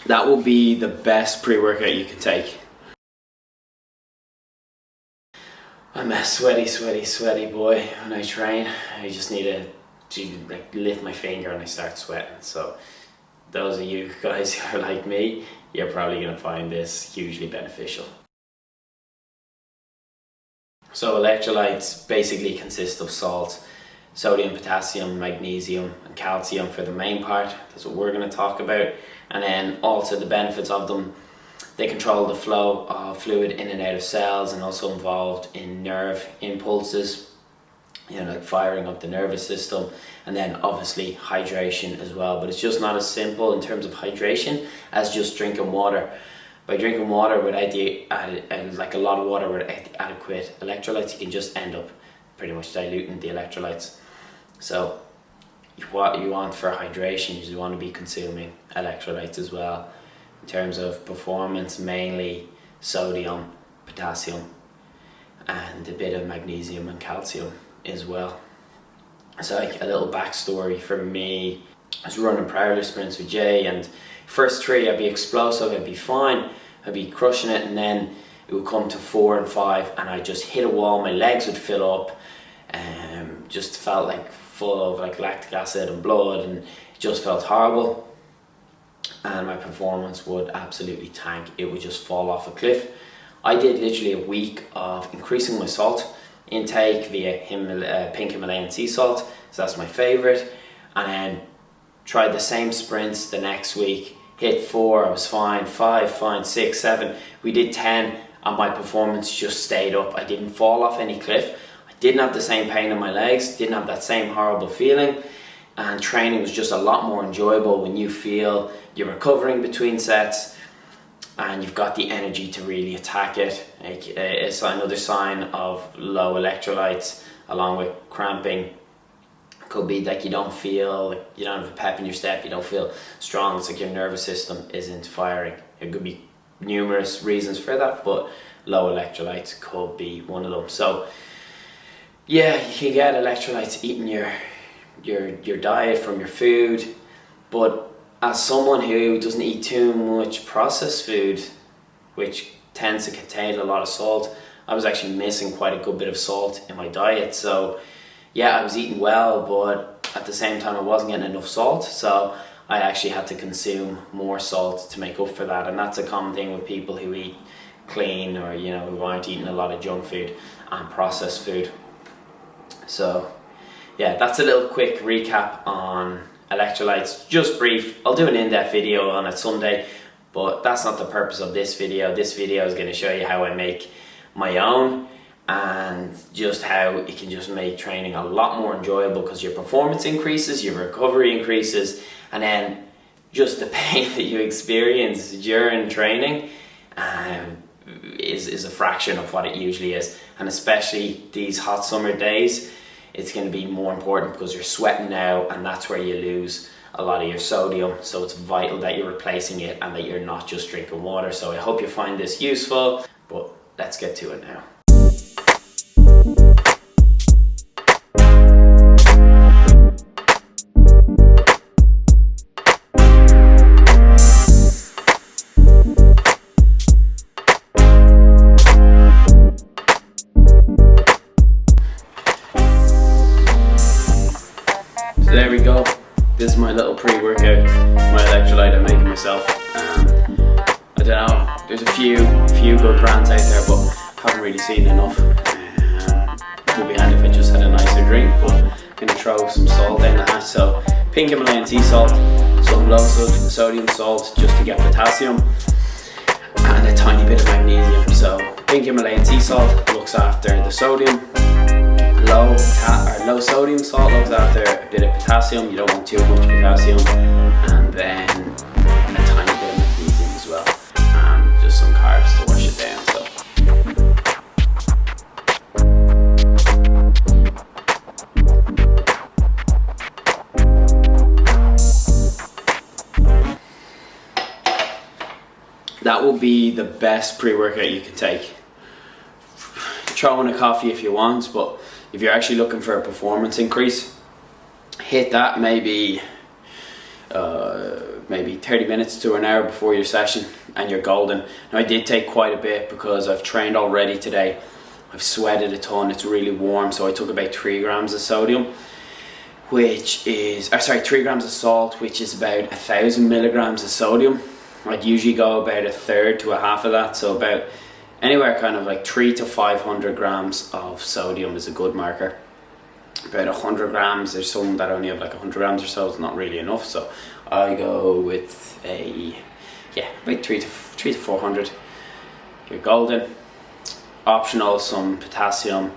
That will be the best pre-workout you can take. I'm a sweaty boy when I train. I just need to like lift my finger and I start sweating. So those of you guys who are like me, you're probably going to find this hugely beneficial. So electrolytes basically consist of salt, sodium, potassium, magnesium and calcium for the main part. That's what we're going to talk about. And then also the benefits of them: they control the flow of fluid in and out of cells, and also involved in nerve impulses, you know, like firing up the nervous system. And then obviously hydration as well, but it's just not as simple in terms of hydration as just drinking water. By drinking water without like a lot of water without adequate electrolytes, you can just end up pretty much diluting the electrolytes. So what you want for hydration is you want to be consuming electrolytes as well. In terms of performance, mainly sodium, potassium, and a bit of magnesium and calcium as well. So like a little backstory for me, I was running parallel sprints with Jay, and first 3 I'd be explosive, I'd be fine, I'd be crushing it, and then it would come to 4 and 5 and I just hit a wall, my legs would fill up, just felt like full of like lactic acid and blood, and it just felt horrible, and my performance would absolutely tank. It would just fall off a cliff. I did literally a week of increasing my salt intake via pink Himalayan sea salt, so that's my favorite, and then tried the same sprints the next week. Hit 4, I was fine, 5, fine, 6, 7. We did 10 and my performance just stayed up. I didn't fall off any cliff. I didn't have the same pain in my legs, didn't have that same horrible feeling, and training was just a lot more enjoyable when you feel you're recovering between sets and you've got the energy to really attack it. Like, it's another sign of low electrolytes, along with cramping. Could be like you don't feel, like you don't have a pep in your step, you don't feel strong. It's like your nervous system isn't firing. It could be numerous reasons for that, but low electrolytes could be one of them. So yeah, you can get electrolytes eating your diet from your food, but as someone who doesn't eat too much processed food, which tends to contain a lot of salt, I was actually missing quite a good bit of salt in my diet. So yeah, I was eating well, but at the same time I wasn't getting enough salt, so I actually had to consume more salt to make up for that. And that's a common thing with people who eat clean, or you know, who aren't eating a lot of junk food and processed food. So yeah, that's a little quick recap on electrolytes, just brief. I'll do an in-depth video on it someday, but that's not the purpose of this video. This video is going to show you how I make my own, and just how it can just make training a lot more enjoyable, because your performance increases, your recovery increases, and then just the pain that you experience during training is a fraction of what it usually is. And especially these hot summer days, it's going to be more important because you're sweating now, and that's where you lose a lot of your sodium. So it's vital that you're replacing it and that you're not just drinking water. So I hope you find this useful, but let's get to it now. So there we go. This is my little pre-workout, my electrolyte I'm making myself. I don't know, there's a few good brands out there, but haven't really seen enough. It would be handy if I just had a nicer drink, but I'm going to throw some salt in that. So pink Himalayan sea salt, some low sodium salt just to get potassium, and a tiny bit of magnesium. So pink Himalayan sea salt looks after the sodium. Low sodium salt looks after a bit of potassium. You don't want too much potassium, and then a tiny bit of magnesium as well, and just some carbs to wash it down. So that will be the best pre-workout you can take. Throw in a coffee if you want, but if you're actually looking for a performance increase, hit that maybe maybe 30 minutes to an hour before your session and you're golden. Now I did take quite a bit because I've trained already today. I've sweated a ton, it's really warm, so I took about 3 grams of sodium, which is, 3 grams of salt, which is about 1,000 milligrams of sodium. I'd usually go about a third to a half of that, so about anywhere kind of like 300 to 500 grams of sodium is a good marker. About 100 grams, there's some that only have like 100 grams or so, it's not really enough, so I go with about 300 to 400. You're golden. Optional, some potassium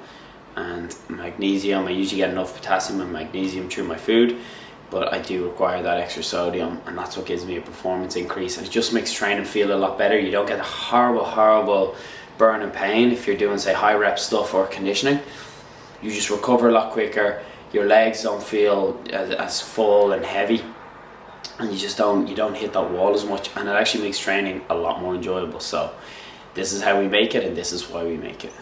and magnesium. I usually get enough potassium and magnesium through my food, but I do require that extra sodium, and that's what gives me a performance increase, and it just makes training feel a lot better. You don't get a horrible burn and pain if you're doing, say, high rep stuff or conditioning. You just recover a lot quicker, your legs don't feel as full and heavy, and you don't hit that wall as much, and it actually makes training a lot more enjoyable. So this is how we make it, and this is why we make it.